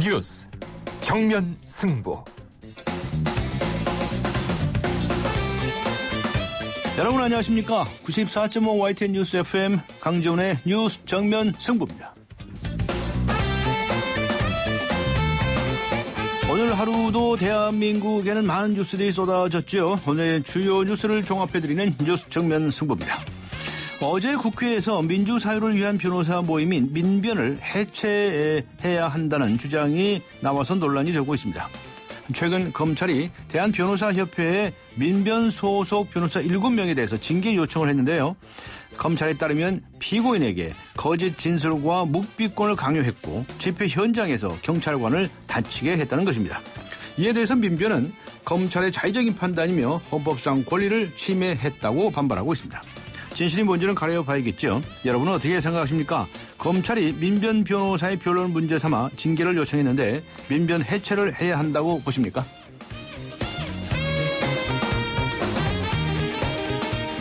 뉴스 정면 승부. 여러분 안녕하십니까? 94.5 YTN 뉴스 FM 강지훈의 뉴스 정면 승부입니다. 오늘 하루도 대한민국에는 많은 뉴스들이 쏟아졌죠. 오늘 주요 뉴스를 종합해드리는 뉴스 정면 승부입니다. 어제 국회에서 민주사회를 위한 변호사 모임인 민변을 해체해야 한다는 주장이 나와서 논란이 되고 있습니다. 최근 검찰이 대한변호사협회에 민변 소속 변호사 7명에 대해서 징계 요청을 했는데요. 검찰에 따르면 피고인에게 거짓 진술과 묵비권을 강요했고 집회 현장에서 경찰관을 다치게 했다는 것입니다. 이에 대해서 민변은 검찰의 자의적인 판단이며 헌법상 권리를 침해했다고 반발하고 있습니다. 진실이 뭔지는 가려봐야겠죠. 여러분은 어떻게 생각하십니까? 검찰이 민변 변호사의 변론 문제 삼아 징계를 요청했는데 민변 해체를 해야 한다고 보십니까?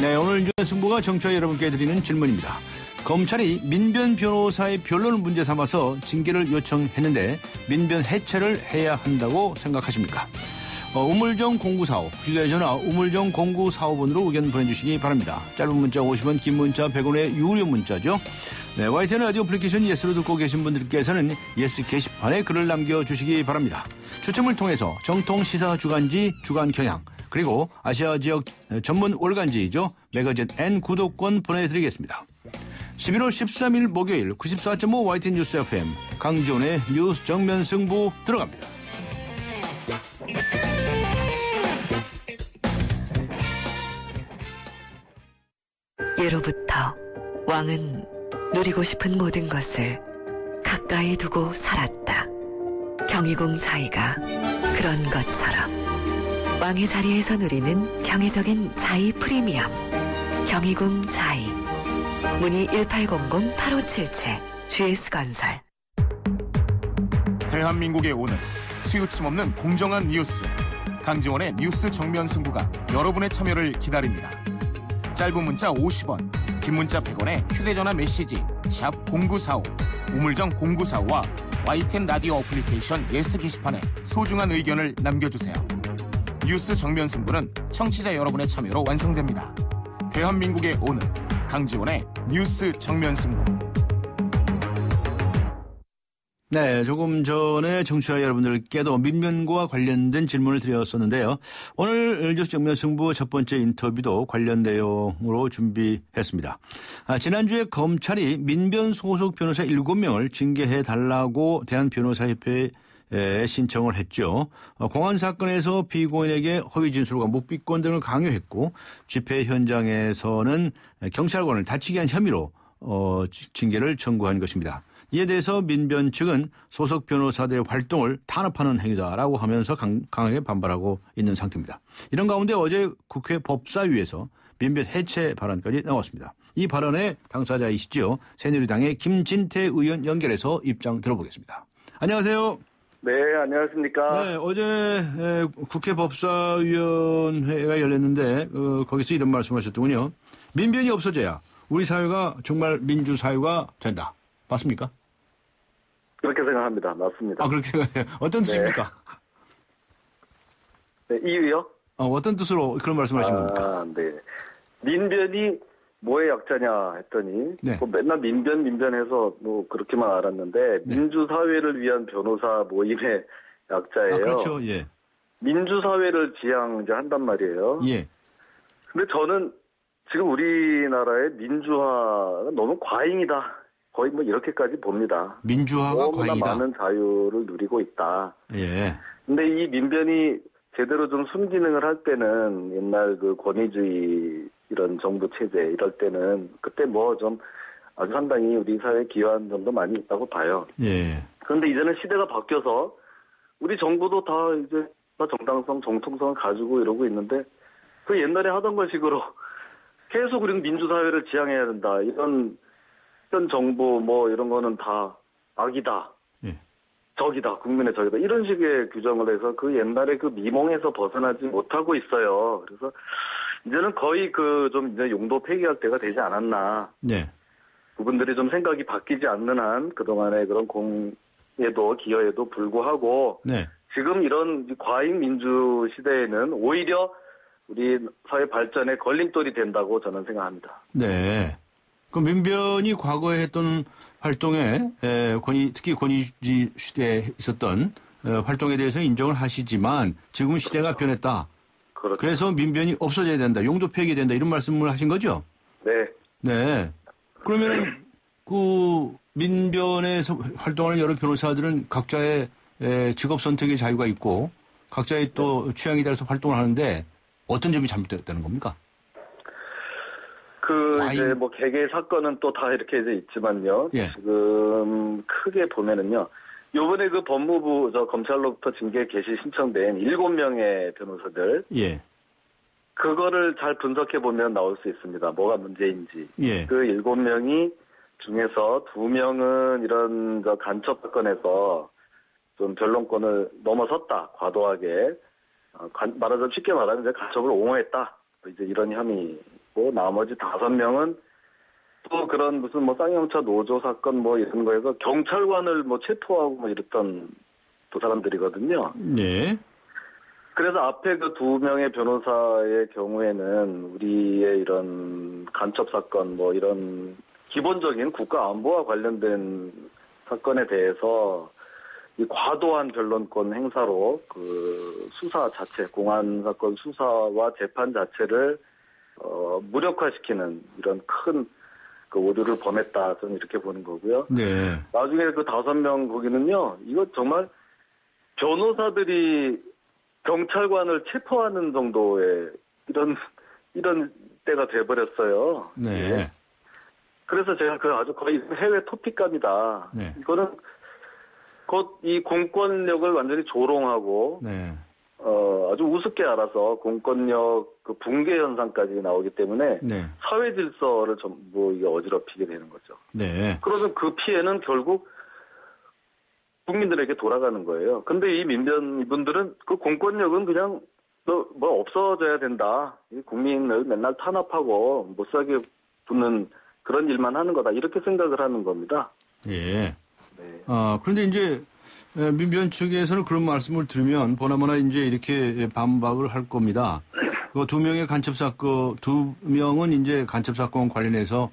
네, 오늘 뉴스 승부가 정치와 여러분께 드리는 질문입니다. 검찰이 민변 변호사의 변론을 문제 삼아서 징계를 요청했는데 민변 해체를 해야 한다고 생각하십니까? 우물정 0945, 휴대전화 우물정 0945번으로 의견 보내주시기 바랍니다. 짧은 문자 50원, 긴 문자 100원의 유료 문자죠. 네, YTN 라디오 애플리케이션 예스로 듣고 계신 분들께서는 예스 게시판에 글을 남겨주시기 바랍니다. 추첨을 통해서 정통 시사 주간지 주간경향, 그리고 아시아 지역 전문 월간지이죠. 매거진 N 구독권 보내드리겠습니다. 11월 13일 목요일 94.5 YTN 뉴스 FM 강지훈의 뉴스 정면 승부 들어갑니다. 예로부터 왕은 누리고 싶은 모든 것을 가까이 두고 살았다. 경희궁 자이가 그런 것처럼 왕의 자리에서 누리는 경이적인 자이 프리미엄 경희궁 자이. 문의 1800-8577 GS건설. 대한민국의 오늘 치우침 없는 공정한 뉴스 강지원의 뉴스 정면 승부가 여러분의 참여를 기다립니다. 짧은 문자 50원, 긴 문자 100원에 휴대전화 메시지 샵 0945, 우물정 0945와 YTN 라디오 어플리케이션 예스 게시판에 소중한 의견을 남겨주세요. 뉴스 정면 승부는 청취자 여러분의 참여로 완성됩니다. 대한민국의 오늘 강지원의 뉴스 정면 승부. 네, 조금 전에 청취자 여러분들께도 민변과 관련된 질문을 드렸었는데요. 오늘 뉴스 정면 승부 첫 번째 인터뷰도 관련 내용으로 준비했습니다. 지난주에 검찰이 민변 소속 변호사 7명을 징계해달라고 대한변호사협회에 신청을 했죠. 공안 사건에서 피고인에게 허위 진술과 묵비권 등을 강요했고 집회 현장에서는 경찰관을 다치게 한 혐의로 징계를 청구한 것입니다. 이에 대해서 민변 측은 소속 변호사들의 활동을 탄압하는 행위다라고 하면서 강하게 반발하고 있는 상태입니다. 이런 가운데 어제 국회 법사위에서 민변 해체 발언까지 나왔습니다. 이 발언의 당사자이시죠. 새누리당의 김진태 의원 연결해서 입장 들어보겠습니다. 안녕하세요. 네, 안녕하십니까. 네, 어제 국회 법사위원회가 열렸는데 거기서 이런 말씀하셨더군요. 민변이 없어져야 우리 사회가 정말 민주사회가 된다. 맞습니까? 그렇게 생각합니다. 맞습니다. 그렇게 생각해요. 어떤 뜻입니까? 네, 이유요? 어떤 뜻으로 그런 말씀하신 겁니까? 네. 민변이 뭐의 약자냐 했더니 네. 뭐 맨날 민변해서 뭐 그렇게만 알았는데 네. 민주사회를 위한 변호사 모임의 약자예요. 그렇죠. 예. 민주사회를 지향 한단 말이에요. 예. 근데 저는 지금 우리나라의 민주화가 너무 과잉이다. 거의 뭐 이렇게까지 봅니다. 민주화가 너무나 과잉이다. 많은 자유를 누리고 있다. 예. 근데 이 민변이 제대로 좀 순기능을 할 때는 옛날 그 권위주의 이런 정부 체제 이럴 때는 그때 뭐 좀 아주 상당히 우리 사회에 기여한 점도 많이 있다고 봐요. 예. 그런데 이제는 시대가 바뀌어서 우리 정부도 다 이제 다 정당성, 정통성을 가지고 이러고 있는데 그 옛날에 하던 것식으로 계속 우리는 민주사회를 지향해야 된다. 이런 정부 뭐 이런 거는 다 악이다. 예. 적이다. 국민의 적이다. 이런 식의 규정을 해서 그 옛날에 그 미몽에서 벗어나지 못하고 있어요. 그래서 이제는 거의 그 좀 이제 용도 폐기할 때가 되지 않았나. 네. 그분들이 좀 생각이 바뀌지 않는 한 그동안의 그런 기여에도 불구하고 네. 지금 이런 과잉 민주 시대에는 오히려 우리 사회 발전에 걸림돌이 된다고 저는 생각합니다. 네. 그 민변이 과거에 했던 활동에 특히 권위주의 시대에 있었던 활동에 대해서 인정을 하시지만 지금은 시대가 변했다. 그렇죠. 그래서 민변이 없어져야 된다. 용도 폐기된다. 이런 말씀을 하신 거죠? 네. 네. 그러면 그 민변에서 활동하는 여러 변호사들은 각자의 직업 선택의 자유가 있고 각자의 또 취향에 따라서 활동을 하는데 어떤 점이 잘못됐다는 겁니까? 이제 개개 사건은 또 다 이렇게 이제 있지만요. 예. 지금 크게 보면은요. 요번에 그 법무부 검찰로부터 징계 개시 신청된 7명의 변호사들. 예. 그거를 잘 분석해 보면 나올 수 있습니다. 뭐가 문제인지. 예. 그 7명이 중에서 2명은 이런 간첩 사건에서 좀 변론권을 넘어섰다. 과도하게. 말하자면 쉽게 말하면 이제 간첩을 옹호했다. 이제 이런 혐의고 나머지 5명은 또 그런 무슨 쌍용차 노조 사건 이런 거에서 경찰관을 체포하고 이랬던 두 사람들이거든요. 네. 그래서 앞에 그 2명의 변호사의 경우에는 우리의 이런 간첩 사건 이런 기본적인 국가 안보와 관련된 사건에 대해서 이 과도한 변론권 행사로 그 수사 자체, 공안 사건 수사와 재판 자체를 무력화시키는 이런 큰 그 오류를 범했다. 저는 이렇게 보는 거고요. 네. 나중에 그 5명 거기는요, 이거 정말 변호사들이 경찰관을 체포하는 정도의 이런 때가 돼버렸어요. 네. 그래서 제가 아주 거의 해외 토픽감이다. 네. 이거는 곧 이 공권력을 완전히 조롱하고, 네. 아주 우습게 알아서 공권력 그 붕괴 현상까지 나오기 때문에 네. 사회 질서를 전부 이게 어지럽히게 되는 거죠. 네. 그러면 그 피해는 결국 국민들에게 돌아가는 거예요. 근데 이 민변 이분들은 그 공권력은 그냥 없어져야 된다. 국민을 맨날 탄압하고 못 살게 붙는 그런 일만 하는 거다. 이렇게 생각을 하는 겁니다. 예. 네. 그런데 이제 민변 측에서는 그런 말씀을 들으면 보나마나 이제 이렇게 반박을 할 겁니다. 그 2명의 간첩 사건, 2명은 이제 간첩 사건 관련해서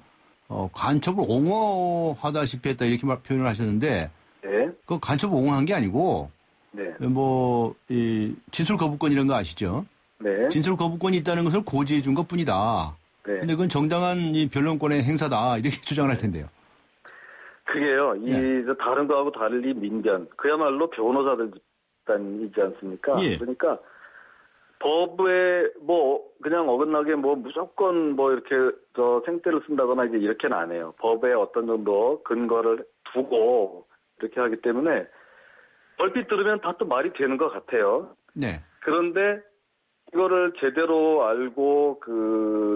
간첩을 옹호하다시피 했다 이렇게 표현을 하셨는데, 네. 그 간첩을 옹호한 게 아니고, 네. 이 진술 거부권 이런 거 아시죠? 네. 진술 거부권이 있다는 것을 고지해 준 것 뿐이다. 네. 근데 그건 정당한 이 변론권의 행사다 이렇게 주장을 할 텐데요. 그게요. 예. 다른 거하고 달리 민변, 그야말로 변호사들 집단이지 않습니까? 예. 그러니까 법에 그냥 어긋나게 무조건 이렇게 생떼를 쓴다거나 이제 이렇게는 안 해요. 법에 어떤 정도 근거를 두고 이렇게 하기 때문에 얼핏 들으면 다 또 말이 되는 것 같아요. 네. 그런데 이거를 제대로 알고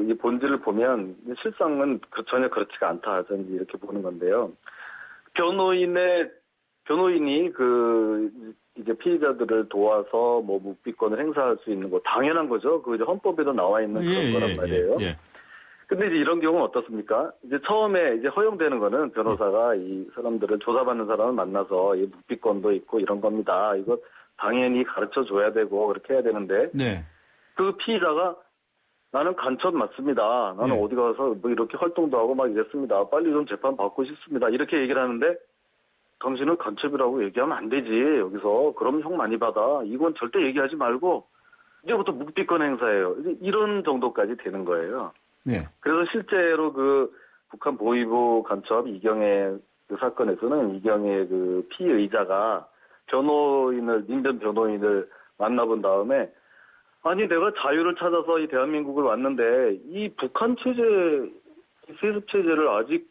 이 본질을 보면 실상은 전혀 그렇지가 않다. 저는 이렇게 보는 건데요. 변호인이 이제 피의자들을 도와서 묵비권을 행사할 수 있는 거 당연한 거죠. 그 이제 헌법에도 나와 있는 그런 거란 말이에요. 예. 근데 이제 이런 경우는 어떻습니까? 이제 처음에 이제 허용되는 거는 변호사가 이 사람들을 조사받는 사람을 만나서 이 묵비권도 있고 이런 겁니다. 이거 당연히 가르쳐 줘야 되고 그렇게 해야 되는데. 네. 그 피의자가 나는 간첩 맞습니다. 나는 네. 어디 가서 이렇게 활동도 하고 막 이랬습니다. 빨리 좀 재판 받고 싶습니다. 이렇게 얘기를 하는데 당신은 간첩이라고 얘기하면 안 되지. 여기서 그럼 형 많이 받아. 이건 절대 얘기하지 말고 이제부터 묵비권 행사예요. 이런 정도까지 되는 거예요. 네. 그래서 실제로 그 북한 보위부 간첩 이경의 그 사건에서는 이경의 그 피의자가 민변 변호인을 만나본 다음에 아니 내가 자유를 찾아서 이 대한민국을 왔는데 이 북한 체제, 세습 체제를 아직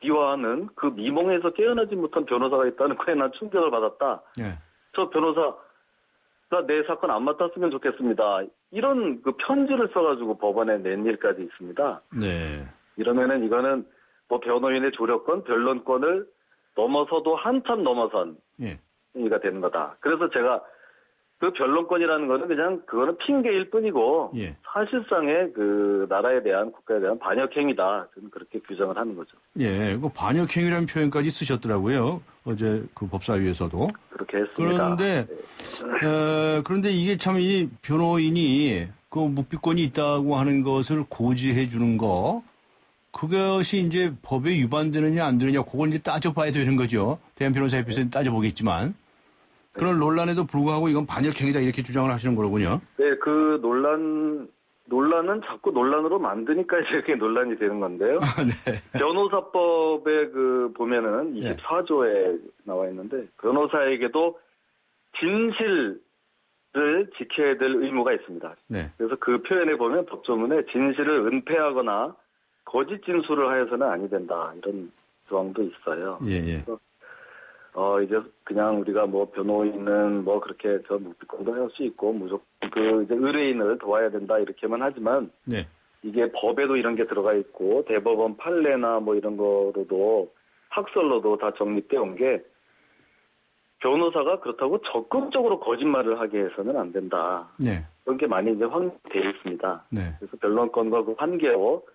미화하는 그 미몽에서 깨어나지 못한 변호사가 있다는 거에 난 충격을 받았다. 네. 저 변호사가 내 사건 안 맡았으면 좋겠습니다. 이런 그 편지를 써가지고 법원에 낸 일까지 있습니다. 네. 이러면은 이거는 변호인의 조력권, 변론권을 넘어서도 한참 넘어선 예. 행위가 되는 거다. 그래서 제가 그 변론권이라는 거는 그냥 그거는 핑계일 뿐이고 예. 사실상의 그 나라에 대한 국가에 대한 반역 행위다. 저는 그렇게 규정을 하는 거죠. 예, 그 반역행위라는 표현까지 쓰셨더라고요. 어제 그 법사위에서도. 그렇게 했습니다. 그런데 이게 참 이 변호인이 그 묵비권이 있다고 하는 것을 고지해 주는 거, 그것이 이제 법에 위반되느냐 안 되느냐, 그걸 이제 따져봐야 되는 거죠. 대한 변호사협회에서는 따져보겠지만. 그런 논란에도 불구하고 이건 반역행위다 이렇게 주장을 하시는 거로군요. 네, 그 논란은 자꾸 논란으로 만드니까 이제 그게 논란이 되는 건데요. 네. 변호사법에 그 보면은 24조에 나와 있는데 변호사에게도 진실을 지켜야 될 의무가 있습니다. 네. 그래서 그 표현에 보면 법조문에 진실을 은폐하거나 거짓 진술을 하여서는 아니 된다 이런 조항도 있어요. 예, 예. 그래서 이제 그냥 우리가 뭐 변호인은 뭐 그렇게 저 묵비권도 할 수 있고 무조건 그 이제 의뢰인을 도와야 된다 이렇게만 하지만 네. 이게 법에도 이런 게 들어가 있고 대법원 판례나 뭐 이런 거로도 학설로도 다 정립되어 온 게 변호사가 그렇다고 적극적으로 거짓말을 하게 해서는 안 된다. 네. 그런 게 많이 이제 확대되어 있습니다. 네. 그래서 변론권과 그 한계로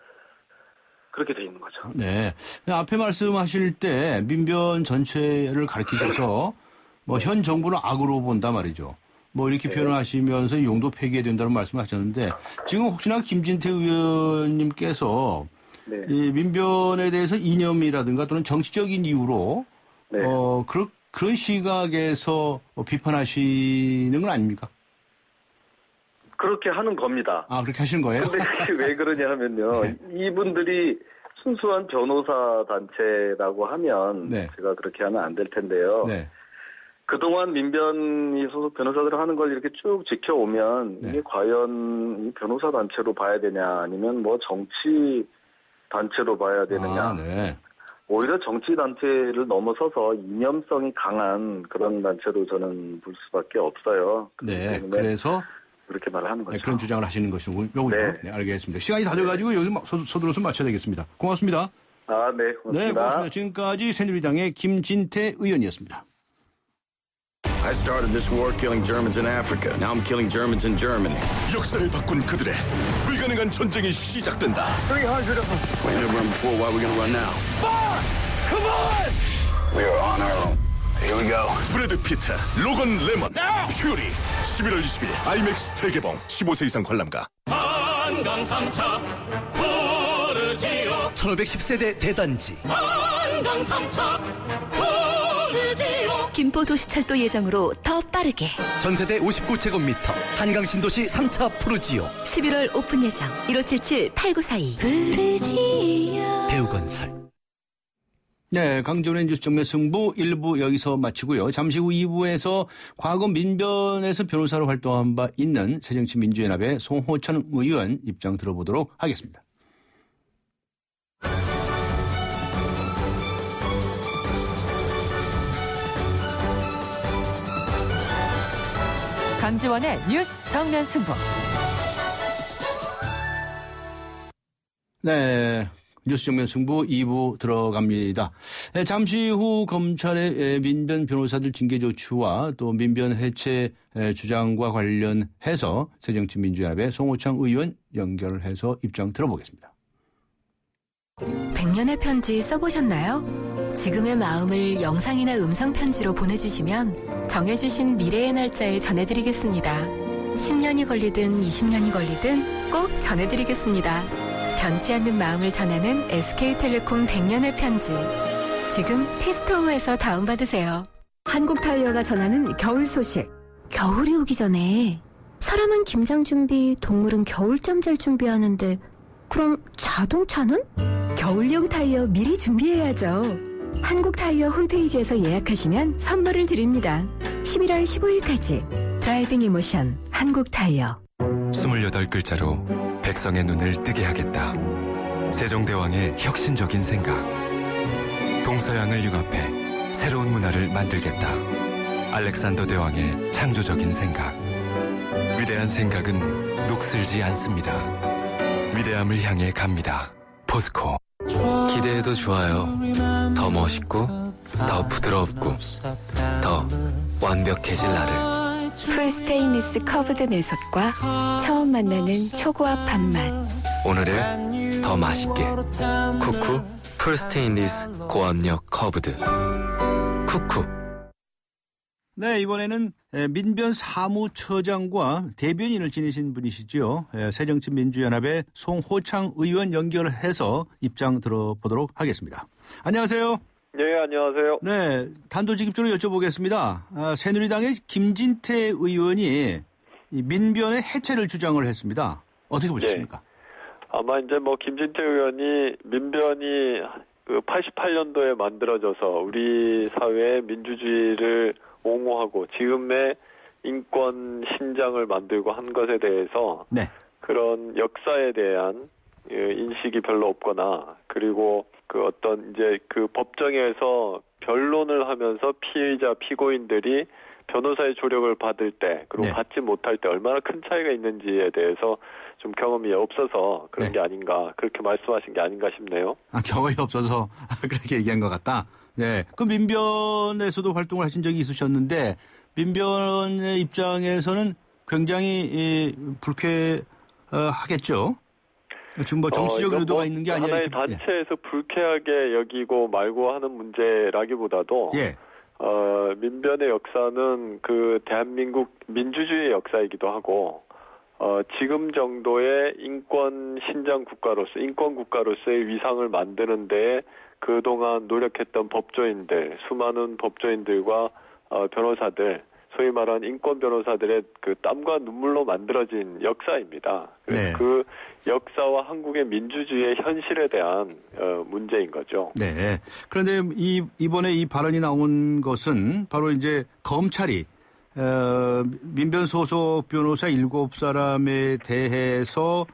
그렇게 돼 있는 거죠. 네. 앞에 말씀하실 때 민변 전체를 가리키셔서 뭐 현 정부는 악으로 본다 말이죠. 뭐 이렇게 네. 표현을 하시면서 용도 폐기해야 된다는 말씀을 하셨는데 지금 혹시나 김진태 의원님께서 네. 이 민변에 대해서 이념이라든가 또는 정치적인 이유로 네. 그런 시각에서 비판하시는 건 아닙니까? 그렇게 하는 겁니다. 아, 그렇게 하시는 거예요? 근데 왜 그러냐 하면요. 네. 이분들이 순수한 변호사 단체라고 하면 네. 제가 그렇게 하면 안 될 텐데요. 네. 그동안 민변이 소속 변호사들 하는 걸 이렇게 쭉 지켜오면 네. 이게 과연 이 변호사 단체로 봐야 되냐 아니면 뭐 정치 단체로 봐야 되느냐. 아, 네. 오히려 정치 단체를 넘어서서 이념성이 강한 그런 단체로 저는 볼 수밖에 없어요. 네. 그래서 그렇게 말을 하는 거죠. 네, 그런 주장을 하시는 것이군요. 네. 네, 알겠습니다. 시간이 다 돼가지고 여기서 서둘러서 마쳐야 되겠습니다. 고맙습니다. 아, 네, 고맙습니다. 네, 고맙습니다. 지금까지 새누리당의 김진태 의원이었습니다. I started this war killing Germans in Africa. Now I'm killing Germans in Germany. 역사를 바꾼 그들의 불가능한 전쟁이 시작된다. We didn't run before. Why are we gonna run now? Come on! We are on our own. Here we go. 브래드 피트, 로건 레먼, 퓨리. 11월 20일 IMAX 대개봉. 15세 이상 관람가. 한강 3차 푸르지오 1510세대 대단지 한강 3차 푸르지오 김포도시철도 예정으로 더 빠르게 전세대 59제곱미터 한강 신도시 3차 푸르지오 11월 오픈 예정 1577-8942 대우건설. 네, 강정의 뉴스 정면 승부 1부 여기서 마치고요. 잠시 후 2부에서 과거 민변에서 변호사로 활동한 바 있는 새정치민주연합의 송호천 의원 입장 들어보도록 하겠습니다. 강지원의 뉴스 정면 승부. 네. 뉴스 정면 승부 2부 들어갑니다. 네, 잠시 후 검찰의 민변 변호사들 징계 조치와 또 민변 해체 주장과 관련해서 새정치민주연합의 송호창 의원 연결해서 입장 들어보겠습니다. 100년의 편지 써보셨나요? 지금의 마음을 영상이나 음성 편지로 보내주시면 정해주신 미래의 날짜에 전해드리겠습니다. 10년이 걸리든 20년이 걸리든 꼭 전해드리겠습니다. 변치 않는 마음을 전하는 SK텔레콤 100년의 편지. 지금 티스토어에서 다운받으세요. 한국타이어가 전하는 겨울 소식. 겨울이 오기 전에 사람은 김장 준비, 동물은 겨울잠 잘 준비하는데 그럼 자동차는? 겨울용 타이어 미리 준비해야죠. 한국타이어 홈페이지에서 예약하시면 선물을 드립니다. 11월 15일까지 드라이빙 이모션 한국타이어. 28글자로 백성의 눈을 뜨게 하겠다. 세종대왕의 혁신적인 생각. 동서양을 융합해 새로운 문화를 만들겠다. 알렉산더 대왕의 창조적인 생각. 위대한 생각은 녹슬지 않습니다. 위대함을 향해 갑니다. 포스코. 기대해도 좋아요. 더 멋있고 더 부드럽고 더 완벽해질 나를 풀 스테인리스 커브드 내솥과 처음 만나는 초고압 밥맛. 오늘을 더 맛있게. 쿠쿠 풀 스테인리스 고압력 커브드. 쿠쿠. 네, 이번에는 민변 사무처장과 대변인을 지내신 분이시죠. 새정치민주연합의 송호창 의원 연결해서 입장 들어보도록 하겠습니다. 안녕하세요. 네, 안녕하세요. 네, 단도직입적으로 여쭤보겠습니다. 새누리당의 김진태 의원이 민변의 해체를 주장을 했습니다. 어떻게 보셨습니까? 네. 아마 이제 김진태 의원이 민변이 88년도에 만들어져서 우리 사회의 민주주의를 옹호하고 지금의 인권 신장을 만들고 한 것에 대해서 네. 그런 역사에 대한 인식이 별로 없거나 그리고 그 법정에서 변론을 하면서 피의자 피고인들이 변호사의 조력을 받을 때 그리고 네. 받지 못할 때 얼마나 큰 차이가 있는지에 대해서 좀 경험이 없어서 그런 게 아닌가 그렇게 말씀하신 게 아닌가 싶네요. 경험이 없어서 그렇게 얘기한 것 같다. 네, 그 민변에서도 활동을 하신 적이 있으셨는데 민변의 입장에서는 굉장히 불쾌하겠죠. 지금 정치적 의도가 있는 게 아니라 하나의 단체에서 불쾌하게 여기고 말고 하는 문제라기보다도 민변의 역사는 그 대한민국 민주주의의 역사이기도 하고 지금 정도의 인권 신장 국가로서 인권 국가로서의 위상을 만드는 데에 그동안 노력했던 법조인들, 수많은 법조인들과 변호사들, 소위 말하는 인권 변호사들의 그 땀과 눈물로 만들어진 역사입니다. 네. 그 역사와 한국의 민주주의의 현실에 대한 문제인 거죠. 네. 그런데 이번에 이 발언이 나온 것은 바로 이제 검찰이 민변 소속 변호사 7사람에 대해서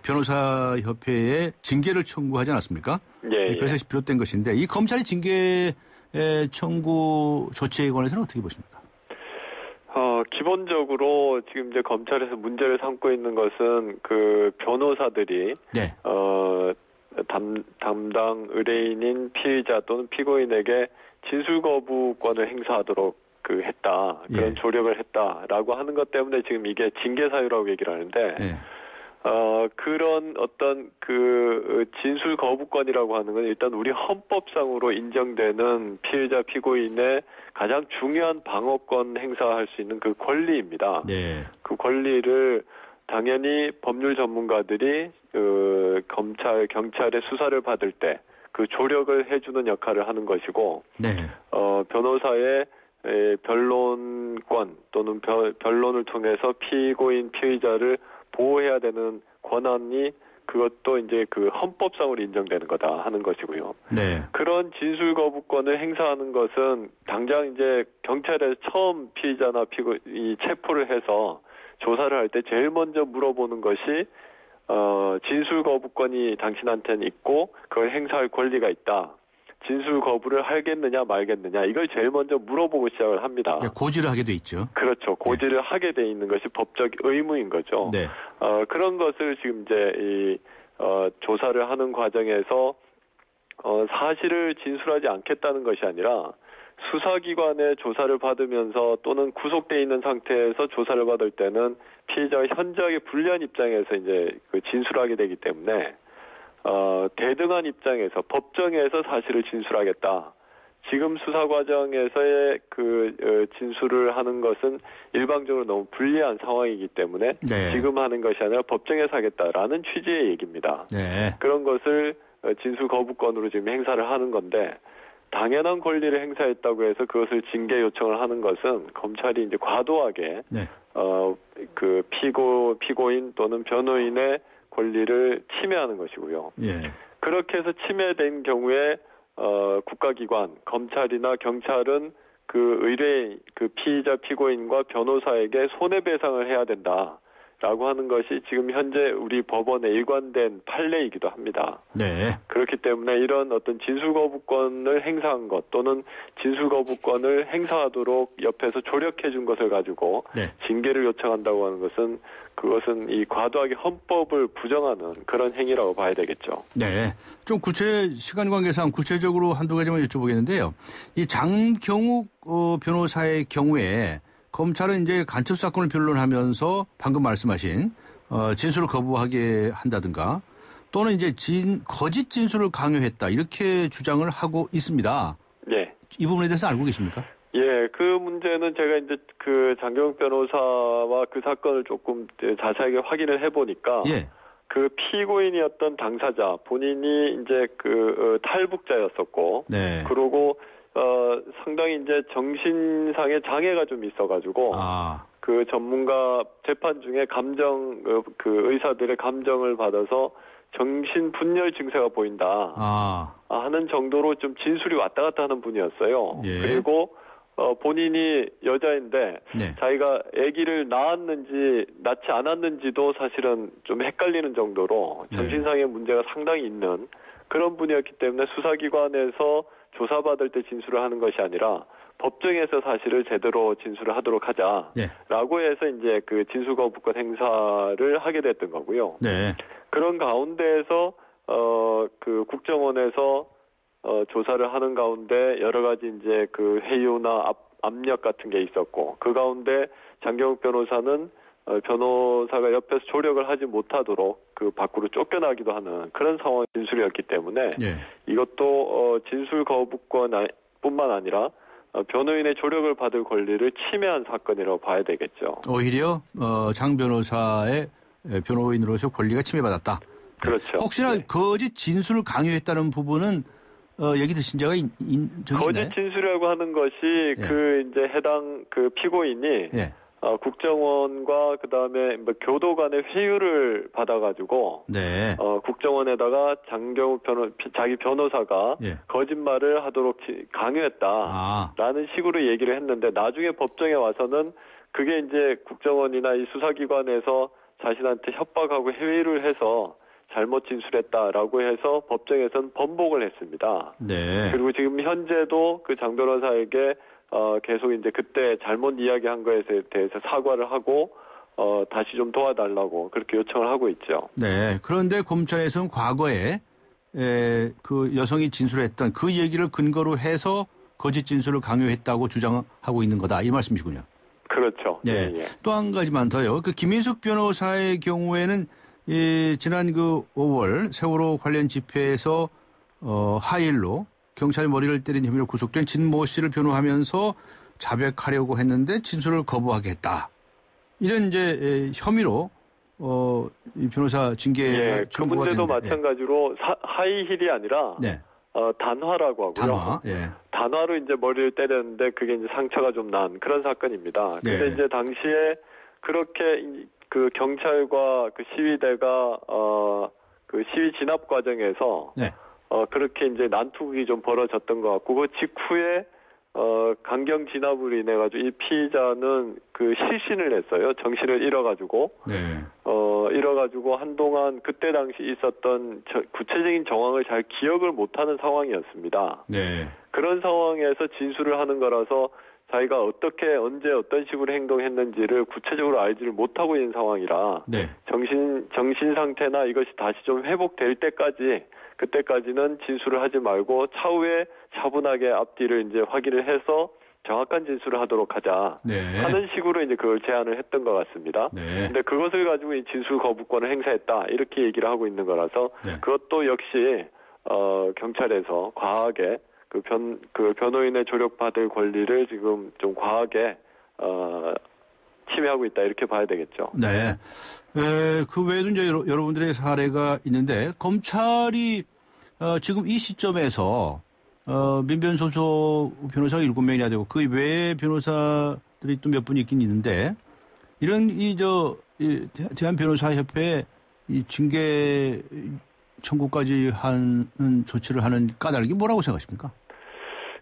변호사협회에 징계를 청구하지 않았습니까? 예, 그래서 비롯된 것인데 이 검찰의 징계 청구 조치에 관해서는 어떻게 보십니까? 기본적으로 지금 이제 검찰에서 문제를 삼고 있는 것은 그 변호사들이 네. 담당 의뢰인인 피의자 또는 피고인에게 진술 거부권을 행사하도록 했다. 그런 조력을 했다라고 하는 것 때문에 지금 이게 징계 사유라고 얘기를 하는데 그런 어떤 진술 거부권이라고 하는 건 일단 우리 헌법상으로 인정되는 피해자 피고인의 가장 중요한 방어권 행사할 수 있는 그 권리입니다. 네. 그 권리를 당연히 법률 전문가들이 검찰, 경찰의 수사를 받을 때 그 조력을 해주는 역할을 하는 것이고 네. 변호사의 변론권 또는 변론을 통해서 피고인 피의자를 보호해야 되는 권한이 그것도 이제 그 헌법상으로 인정되는 거다 하는 것이고요. 네. 그런 진술 거부권을 행사하는 것은 당장 이제 경찰에서 처음 피의자나 피고인이 체포를 해서 조사를 할 때 제일 먼저 물어보는 것이 진술 거부권이 당신한테는 있고 그걸 행사할 권리가 있다. 진술 거부를 하겠느냐 말겠느냐 이걸 제일 먼저 물어보고 시작을 합니다. 고지를 하게 돼 있죠. 그렇죠. 고지를 하게 돼 있는 것이 법적 의무인 거죠. 네. 그런 것을 지금 이제 조사를 하는 과정에서 사실을 진술하지 않겠다는 것이 아니라 수사기관의 조사를 받으면서 또는 구속돼 있는 상태에서 조사를 받을 때는 피의자가 현저하게 불리한 입장에서 이제 진술하게 되기 때문에 대등한 입장에서 법정에서 사실을 진술하겠다. 지금 수사 과정에서의 진술을 하는 것은 일방적으로 너무 불리한 상황이기 때문에 지금 하는 것이 아니라 법정에서 하겠다라는 취지의 얘기입니다. 네. 그런 것을 진술 거부권으로 지금 행사를 하는 건데 당연한 권리를 행사했다고 해서 그것을 징계 요청을 하는 것은 검찰이 이제 과도하게 피고인 또는 변호인의 권리를 침해하는 것이고요. 예. 그렇게 해서 침해된 경우에 국가기관, 검찰이나 경찰은 그 의뢰인, 그 피의자 피고인과 변호사에게 손해배상을 해야 된다라고 하는 것이 지금 현재 우리 법원에 일관된 판례이기도 합니다. 네. 그렇기 때문에 이런 어떤 진술거부권을 행사한 것 또는 진술거부권을 행사하도록 옆에서 조력해 준 것을 가지고 징계를 요청한다고 하는 것은 그것은 이 과도하게 헌법을 부정하는 그런 행위라고 봐야 되겠죠. 네. 좀 시간 관계상 구체적으로 한두 가지만 여쭤보겠는데요. 이 장경욱 변호사의 경우에 검찰은 이제 간첩 사건을 변론하면서 방금 말씀하신 진술을 거부하게 한다든가 또는 이제 거짓 진술을 강요했다 이렇게 주장을 하고 있습니다. 예. 이 부분에 대해서 알고 계십니까? 예, 그 문제는 제가 이제 그 장경욱 변호사와 그 사건을 조금 자세하게 확인을 해보니까 예. 그 피고인이었던 당사자 본인이 이제 그 탈북자였었고, 네. 그리고 상당히 이제 정신상의 장애가 좀 있어가지고 그 전문가 재판 중에 감정 그 의사들의 감정을 받아서 정신 분열 증세가 보인다 하는 정도로 좀 진술이 왔다 갔다 하는 분이었어요. 예. 그리고 본인이 여자인데 네. 자기가 아기를 낳지 않았는지도 사실은 좀 헷갈리는 정도로 정신상의 문제가 상당히 있는 그런 분이었기 때문에 수사기관에서 조사받을 때 진술을 하는 것이 아니라 법정에서 사실을 제대로 진술을 하도록 하자라고 해서 이제 그 진술 거부권 행사를 하게 됐던 거고요. 네. 그런 가운데에서 그 국정원에서 조사를 하는 가운데 여러 가지 이제 그 회유나 압력 같은 게 있었고 그 가운데 장경욱 변호사는 변호사가 옆에서 조력을 하지 못하도록 그 밖으로 쫓겨나기도 하는 그런 상황 진술이었기 때문에 이것도 진술 거부권뿐만 아니라 변호인의 조력을 받을 권리를 침해한 사건이라고 봐야 되겠죠. 오히려 장 변호사의 변호인으로서 권리가 침해받았다. 그렇죠. 혹시나 거짓 진술을 강요했다는 부분은 얘기 드신 적이 있나요? 거짓 진술이라고 하는 것이 그 이제 해당 그 피고인이 국정원과 그다음에 뭐 교도 간의 회유를 받아가지고 국정원에다가 장경욱 자기 변호사가 거짓말을 하도록 강요했다라는 식으로 얘기를 했는데 나중에 법정에 와서는 그게 이제 국정원이나 이 수사기관에서 자신한테 협박하고 회유를 해서 잘못 진술했다라고 해서 법정에서는 번복을 했습니다. 네. 그리고 지금 현재도 그 장 변호사에게 계속 이제 그때 잘못 이야기한 거에 대해서 사과를 하고 다시 좀 도와달라고 그렇게 요청을 하고 있죠. 네. 그런데 검찰에서는 과거에 그 여성이 진술했던 그 얘기를 근거로 해서 거짓 진술을 강요했다고 주장하고 있는 거다 이 말씀이시군요. 그렇죠. 네. 또 한 가지만 더요. 그 김인숙 변호사의 경우에는 지난 그 5월 세월호 관련 집회에서 하일로 경찰이 머리를 때린 혐의로 구속된 진모 씨를 변호하면서 자백하려고 했는데 진술을 거부하게 했다. 이런 이제 혐의로 이 변호사 징계가 그 문제도 마찬가지로 하이힐이 아니라 단화라고 하고요. 단화로 이제 머리를 때렸는데 그게 이제 상처가 좀 난 그런 사건입니다. 근데 이제 당시에 그렇게 그 경찰과 그 시위대가 그 시위 진압 과정에서 그렇게 이제 난투극이 좀 벌어졌던 것 같고 그 직후에 강경 진압으로 인해 가지고 이 피의자는 그 실신을 했어요. 정신을 잃어가지고 잃어가지고 한동안 그때 당시 있었던 구체적인 정황을 잘 기억을 못하는 상황이었습니다. 그런 상황에서 진술을 하는 거라서 자기가 어떻게 언제 어떤 식으로 행동했는지를 구체적으로 알지를 못하고 있는 상황이라 정신 상태나 이것이 다시 좀 회복될 때까지 그때까지는 진술을 하지 말고 차후에 차분하게 앞뒤를 이제 확인을 해서 정확한 진술을 하도록 하자 하는 식으로 이제 그걸 제안을 했던 것 같습니다. 근데 그것을 가지고 이 진술 거부권을 행사했다 이렇게 얘기를 하고 있는 거라서 그것도 역시 경찰에서 과하게 그 변호인의 조력받을 권리를 지금 좀 과하게 침해하고 있다 이렇게 봐야 되겠죠. 네. 그 외에도 이제 여러분들의 사례가 있는데 검찰이 지금 이 시점에서 민변 소속 변호사가 7명이나 되고 그 외에 변호사들이 또 몇 분 있긴 있는데 이런 대한변호사협회에 이 징계 청구까지 하는 조치를 하는 까닭이 뭐라고 생각하십니까?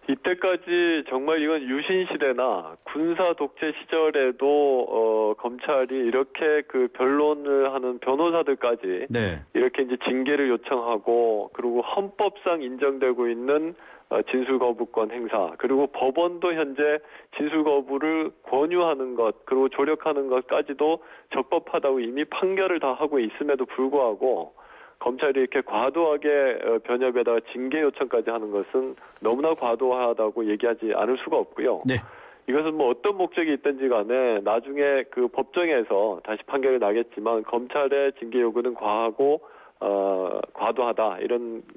이때까지 정말 이건 유신 시대나 군사 독재 시절에도 검찰이 이렇게 그 변론을 하는 변호사들까지 이렇게 이제 징계를 요청하고 그리고 헌법상 인정되고 있는 진술 거부권 행사 그리고 법원도 현재 진술 거부를 권유하는 것 그리고 조력하는 것까지도 적법하다고 이미 판결을 다 하고 있음에도 불구하고 검찰이 이렇게 과도하게 변협에다가 징계 요청까지 하는 것은 너무나 과도하다고 얘기하지 않을 수가 없고요. 이것은 뭐 어떤 목적이 있든지 간에 나중에 그 법정에서 다시 판결이 나겠지만 검찰의 징계 요구는 과도하다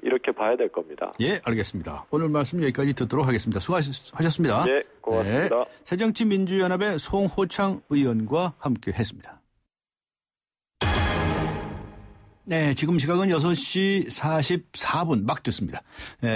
이렇게 봐야 될 겁니다. 예, 알겠습니다. 오늘 말씀 여기까지 듣도록 하겠습니다. 수고하셨습니다. 네, 고맙습니다. 네, 새정치민주연합의 송호창 의원과 함께했습니다. 네, 지금 시각은 6시 44분 막 됐습니다.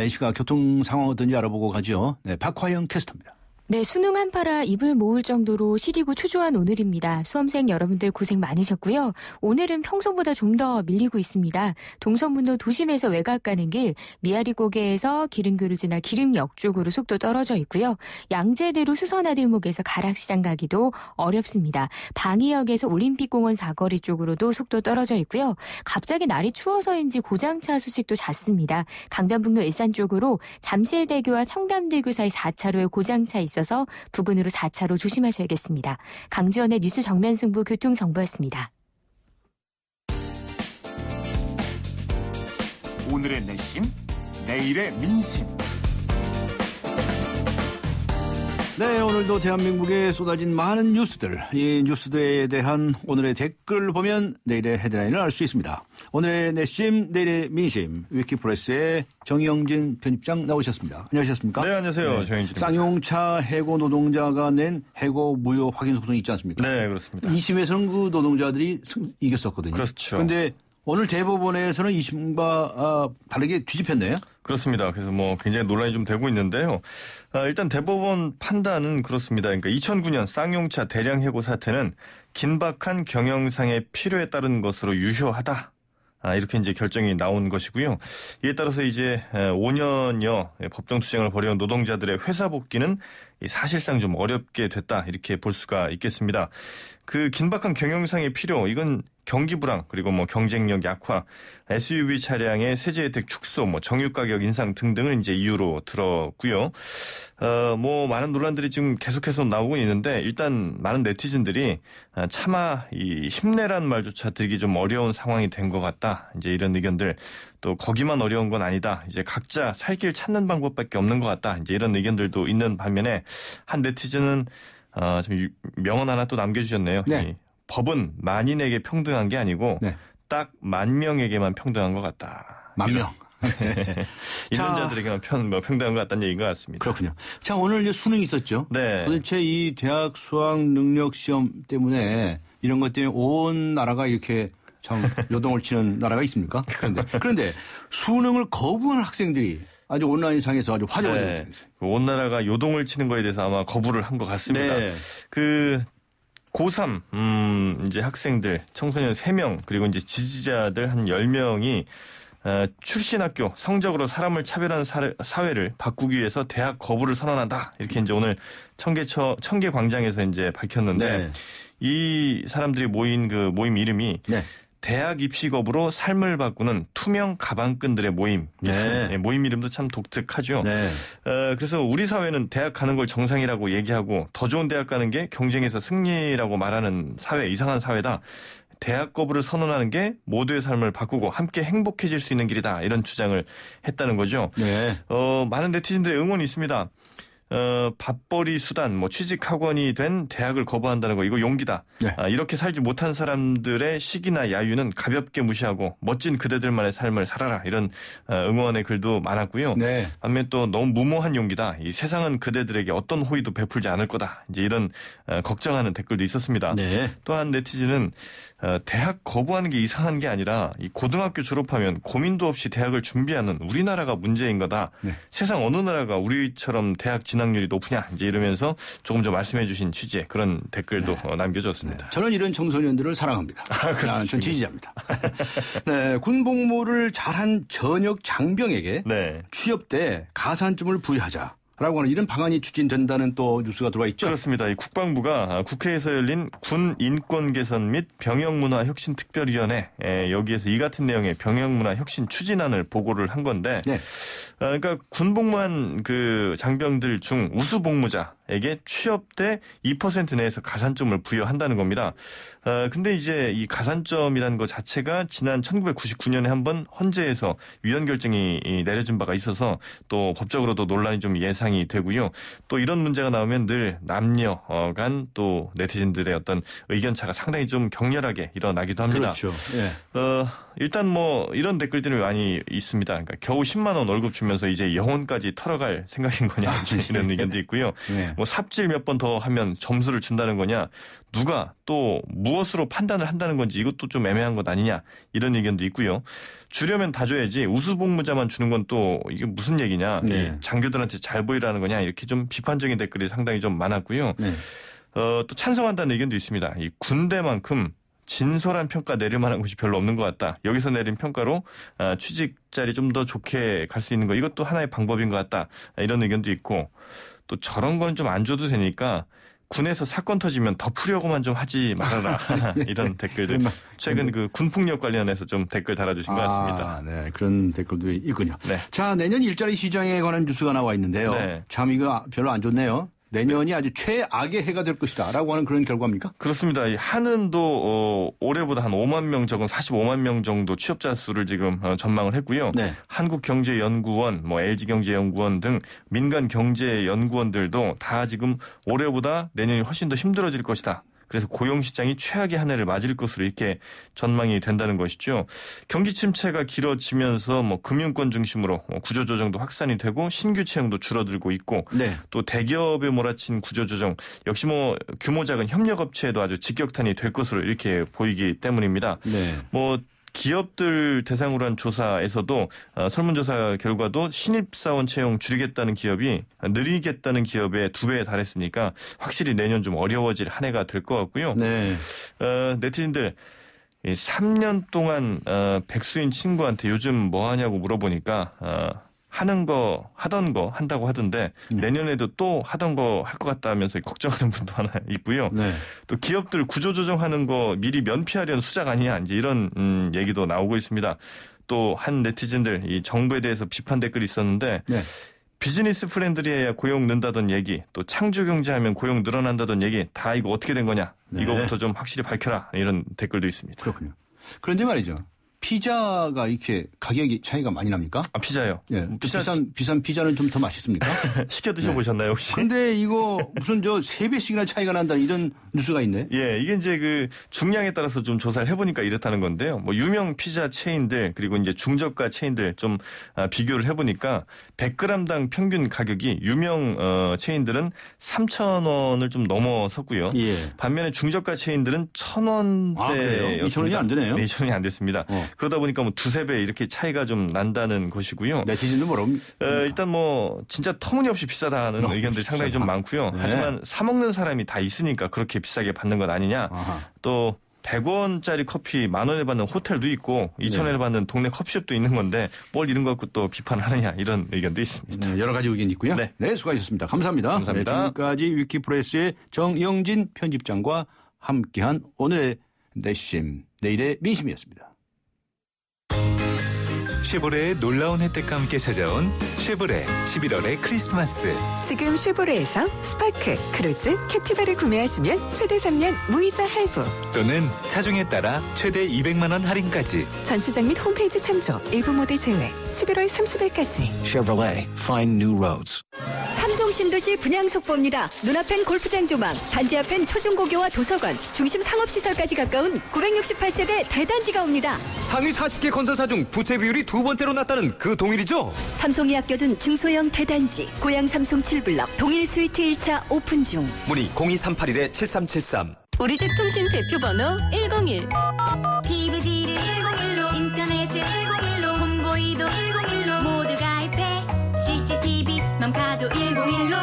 이 시각 교통 상황 어떤지 알아보고 가죠. 네, 박화영 캐스터입니다. 네, 수능 한파라 입을 모을 정도로 시리고 초조한 오늘입니다. 수험생 여러분들 고생 많으셨고요. 오늘은 평소보다 좀 더 밀리고 있습니다. 동서문로 도심에서 외곽 가는 길, 미아리고개에서 기름교를 지나 기름역 쪽으로 속도 떨어져 있고요. 양재대로 수선아들목에서 가락시장 가기도 어렵습니다. 방이역에서 올림픽공원 사거리 쪽으로도 속도 떨어져 있고요. 갑자기 날이 추워서인지 고장차 소식도 잦습니다. 강변북로 일산 쪽으로 잠실대교와 청담대교 사이 4차로에 고장차 있어서 부근으로 4차로 조심하셔야겠습니다. 강지원의 뉴스 정면 승부 교통정보였습니다. 오늘의 내심, 내일의 민심. 네, 오늘도 대한민국에 쏟아진 많은 뉴스들, 이 뉴스들에 대한 오늘의 댓글을 보면 내일의 헤드라인을 알 수 있습니다. 오늘의 내심, 내일의 민심, 위키프레스의 정영진 편집장 나오셨습니다. 안녕하셨습니까? 네, 안녕하세요. 네. 정영진입니다. 쌍용차 해고 노동자가 낸 해고 무효 확인 소송이 있지 않습니까? 네, 그렇습니다. 2심에서는 그 노동자들이 이겼었거든요. 그렇죠. 그런데 오늘 대법원에서는 2심과 다르게 뒤집혔네요. 그렇습니다. 그래서 뭐 굉장히 논란이 좀 되고 있는데요. 일단 대법원 판단은 그렇습니다. 그러니까 2009년 쌍용차 대량 해고 사태는 긴박한 경영상의 필요에 따른 것으로 유효하다. 이렇게 이제 결정이 나온 것이고요. 이에 따라서 이제 5년여 법정 투쟁을 벌여온 노동자들의 회사 복귀는 사실상 좀 어렵게 됐다. 이렇게 볼 수가 있겠습니다. 그 긴박한 경영상의 필요, 이건 경기 불황, 그리고 뭐 경쟁력 약화, SUV 차량의 세제 혜택 축소, 뭐 정유 가격 인상 등등을 이제 이유로 들었고요. 뭐 많은 논란들이 지금 계속해서 나오고 있는데 일단 많은 네티즌들이 차마 이 힘내란 말조차 들기 좀 어려운 상황이 된 것 같다. 이제 이런 의견들, 또 거기만 어려운 건 아니다. 이제 각자 살 길 찾는 방법밖에 없는 것 같다. 이제 이런 의견들도 있는 반면에 한 네티즌은 좀 명언 하나 또 남겨주셨네요. 네. 법은 만인에게 평등한 게 아니고 네. 딱 10,000명에게만 평등한 것 같다. 10,000명. 있는 자들에게만 평등한 것 같다는 얘기인 것 같습니다. 그렇군요. 자, 오늘 이제 수능이 있었죠. 네. 도대체 이 대학 수학 능력 시험 때문에 이런 것 때문에 온 나라가 이렇게 참 요동을 치는 나라가 있습니까? 그런데 수능을 거부하는 학생들이 아주 온라인상에서 아주 화제가 되고 있습니다. 온 나라가 요동을 치는 거에 대해서 아마 거부를 한 것 같습니다. 네. 고3 이제 학생들, 청소년 3명, 그리고 이제 지지자들 한 10명이 출신 학교 성적으로 사람을 차별하는 사회를 바꾸기 위해서 대학 거부를 선언한다. 이렇게 이제 오늘 청계 광장에서 이제 밝혔는데 네. 이 사람들이 모인 그 모임 이름이 네. 대학 입시 거부로 삶을 바꾸는 투명 가방끈들의 모임. 네. 모임 이름도 참 독특하죠. 네. 그래서 우리 사회는 대학 가는 걸 정상이라고 얘기하고 더 좋은 대학 가는 게 경쟁에서 승리라고 말하는 사회, 이상한 사회다. 대학 거부를 선언하는 게 모두의 삶을 바꾸고 함께 행복해질 수 있는 길이다. 이런 주장을 했다는 거죠. 네. 많은 네티즌들의 응원이 있습니다. 밥벌이 수단, 뭐 취직 학원이 된 대학을 거부한다는 거, 이거 용기다. 네. 이렇게 살지 못한 사람들의 시기나 야유는 가볍게 무시하고 멋진 그대들만의 삶을 살아라. 이런 응원의 글도 많았고요. 네. 반면 또 너무 무모한 용기다. 이 세상은 그대들에게 어떤 호의도 베풀지 않을 거다. 이제 이런 걱정하는 댓글도 있었습니다. 네. 또한 네티즌은 대학 거부하는 게 이상한 게 아니라 이 고등학교 졸업하면 고민도 없이 대학을 준비하는 우리나라가 문제인 거다. 네. 세상 어느 나라가 우리처럼 대학 진학률이 높으냐. 이제 이러면서 조금 전 말씀해 주신 취지의 그런 댓글도 남겨줬습니다. 네. 저는 이런 청소년들을 사랑합니다. 전 지지자입니다. 네, 군복무를 잘한 전역 장병에게 네. 취업 때 가산점을 부여하자. 라고 하는 이런 방안이 추진된다는 또 뉴스가 들어와 있죠. 그렇습니다. 이 국방부가 국회에서 열린 군 인권 개선 및 병영문화 혁신 특별위원회 여기에서 이 같은 내용의 병영문화 혁신 추진안을 보고를 한 건데, 네. 그러니까 군복무한 그 장병들 중 우수 복무자 피해자에게 취업 때 2% 내에서 가산점을 부여한다는 겁니다. 근데 이제 이 가산점이라는 것 자체가 지난 1999년에 한번 헌재에서 위헌 결정이 내려진 바가 있어서 또 법적으로도 논란이 좀 예상이 되고요. 또 이런 문제가 나오면 늘 남녀 간 또 네티즌들의 어떤 의견차가 상당히 좀 격렬하게 일어나기도 합니다. 그렇죠. 예. 일단 뭐 이런 댓글들이 많이 있습니다. 그러니까 겨우 10만 원 월급 주면서 이제 영혼까지 털어갈 생각인 거냐 이런 의견도 있고요. 네. 뭐 삽질 몇 번 더 하면 점수를 준다는 거냐, 누가 또 무엇으로 판단을 한다는 건지 이것도 좀 애매한 것 아니냐 이런 의견도 있고요. 주려면 다 줘야지 우수복무자만 주는 건 또 이게 무슨 얘기냐, 네. 장교들한테 잘 보이라는 거냐 이렇게 좀 비판적인 댓글이 상당히 좀 많았고요. 네. 또 찬성한다는 의견도 있습니다. 이 군대만큼 진솔한 평가 내릴 만한 곳이 별로 없는 것 같다. 여기서 내린 평가로 취직 자리 좀 더 좋게 갈 수 있는 거, 이것도 하나의 방법인 것 같다. 이런 의견도 있고, 또 저런 건 좀 안 줘도 되니까 군에서 사건 터지면 덮으려고만 좀 하지 말아라. 이런 댓글들. 최근 그 군폭력 관련해서 좀 댓글 달아주신 것 같습니다. 네, 그런 댓글도 있군요. 네. 자, 내년 일자리 시장에 관한 뉴스가 나와 있는데요. 네. 참 이거 별로 안 좋네요. 내년이 아주 최악의 해가 될 것이다 라고 하는 그런 결과입니까? 그렇습니다. 이 한은도 올해보다 한 5만 명 적은 45만 명 정도 취업자 수를 지금 전망을 했고요. 네. 한국경제연구원, 뭐 LG경제연구원 등 민간 경제연구원들도 다 지금 올해보다 내년이 훨씬 더 힘들어질 것이다. 그래서 고용시장이 최악의 한 해를 맞을 것으로 이렇게 전망이 된다는 것이죠. 경기 침체가 길어지면서 뭐 금융권 중심으로 구조조정도 확산이 되고 신규 채용도 줄어들고 있고, 네. 또 대기업에 몰아친 구조조정 역시 뭐 규모 작은 협력업체에도 아주 직격탄이 될 것으로 이렇게 보이기 때문입니다. 네. 뭐 기업들 대상으로 한 조사에서도 설문조사 결과도 신입사원 채용 줄이겠다는 기업이 늘리겠다는 기업의 2배에 달했으니까 확실히 내년 좀 어려워질 한 해가 될 것 같고요. 네. 네티즌들 3년 동안 백수인 친구한테 요즘 뭐 하냐고 물어보니까 하던 거 한다고 하던데 내년에도 또 하던 거 할 것 같다면서 걱정하는 분도 하나 있고요. 네. 또 기업들 구조조정하는 거 미리 면피하려는 수작 아니냐 이제 이런 얘기도 나오고 있습니다. 또 한 네티즌들 이 정부에 대해서 비판 댓글이 있었는데, 네. 비즈니스 프렌들리해야 고용 는다던 얘기, 또 창조 경제하면 고용 늘어난다던 얘기, 다 이거 어떻게 된 거냐? 네. 이거부터 좀 확실히 밝혀라. 이런 댓글도 있습니다. 그렇군요. 그런데 말이죠. 피자가 이렇게 가격이 차이가 많이 납니까? 피자요? 예. 비싼 피자는 좀 더 맛있습니까? 시켜 드셔보셨나요, 혹시? 근데 이거 무슨 3배씩이나 차이가 난다 이런 뉴스가 있네. 예, 이게 이제 그 중량에 따라서 좀 조사를 해보니까 이렇다는 건데요. 뭐 유명 피자 체인들 그리고 이제 중저가 체인들 좀 비교를 해보니까 100g당 평균 가격이 유명 체인들은 3,000원을 좀 넘어섰고요. 예. 반면에 중저가 체인들은 1,000원대였습니다. 2,000원이 안 되네요. 네, 2,000원이 안 됐습니다. 그러다 보니까 뭐 2-3배 이렇게 차이가 좀 난다는 것이고요. 네티즌도 뭐라고? 일단 뭐 진짜 터무니없이 비싸다는 의견들이 상당히 좀 많고요. 네. 하지만 사 먹는 사람이 다 있으니까 그렇게 비싸게 받는 건 아니냐. 아하. 또 100원짜리 커피 10,000원에 받는 호텔도 있고 2,000원에 받는 동네 커피숍도 있는 건데 뭘 이런 거 갖고 또 비판하느냐 이런 의견도 있습니다. 네, 여러 가지 의견이 있고요. 네, 수고하셨습니다. 감사합니다. 감사합니다. 네, 지금까지 위키프레스의 정영진 편집장과 함께한 오늘의 내심, 내일의 민심이었습니다. 쉐보레의 놀라운 혜택과 함께 찾아온 쉐보레 11월의 크리스마스. 지금 쉐보레에서 스파크, 크루즈, 캡티바를 구매하시면 최대 3년 무이자 할부 또는 차종에 따라 최대 200만 원 할인까지. 전시장 및 홈페이지 참조, 일부 모델 제외 11월 30일까지. Chevrolet, find new roads. 삼성 신도시 분양 속보입니다. 눈앞엔 골프장 조망, 단지 앞엔 초중고교와 도서관, 중심 상업시설까지 가까운 968세대 대단지가 옵니다. 상위 40개 건설사 중 부채 비율이 2번째로 낮다는 그 동일이죠? 삼성이 아껴둔 중소형 대단지, 고양 삼성 7블럭, 동일 스위트 1차 오픈 중. 문의 02381-7373. 우리 집 통신 대표 번호 101. TV지를 101로, 인터넷을 101로, 홈보이도 101로, 모두 가입해. CCTV만 봐도 101로,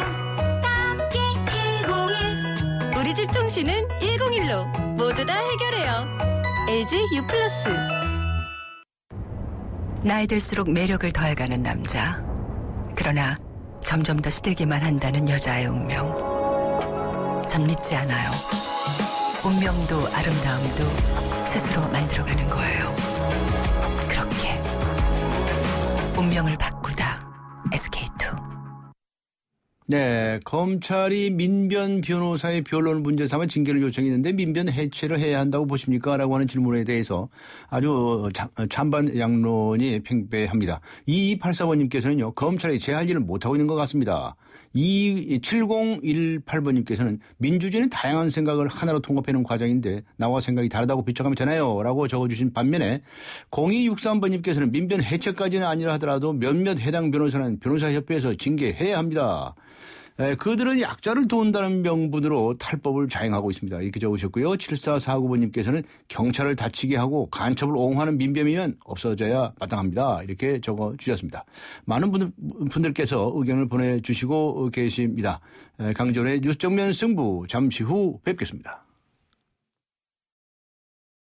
함께 101. 우리 집 통신은 101로 모두 다 해결해요. LG U+. 나이 들수록 매력을 더해가는 남자. 그러나 점점 더 시들기만 한다는 여자의 운명. 전 믿지 않아요. 운명도 아름다움도 스스로 만들어가는 거예요. 그렇게 운명을 바꾸다. SK2. 네, 검찰이 민변 변호사의 변론 문제 삼아 징계를 요청했는데 민변 해체를 해야 한다고 보십니까? 라고 하는 질문에 대해서 아주 찬반 양론이 팽배합니다. 2284번님께서는요. 검찰이 제 할 일을 못하고 있는 것 같습니다. 7018번님께서는 민주주의는 다양한 생각을 하나로 통합해놓은 과정인데 나와 생각이 다르다고 비춰가면 되나요? 라고 적어주신 반면에 0263번님께서는 민변 해체까지는 아니라 하더라도 몇몇 해당 변호사는 변호사협회에서 징계해야 합니다. 그들은 약자를 도운다는 명분으로 탈법을 자행하고 있습니다. 이렇게 적으셨고요. 7449번님께서는 경찰을 다치게 하고 간첩을 옹호하는 민변이면 없어져야 마땅합니다. 이렇게 적어주셨습니다. 많은 분들께서 의견을 보내주시고 계십니다. 강전의 뉴스 정면 승부 잠시 후 뵙겠습니다.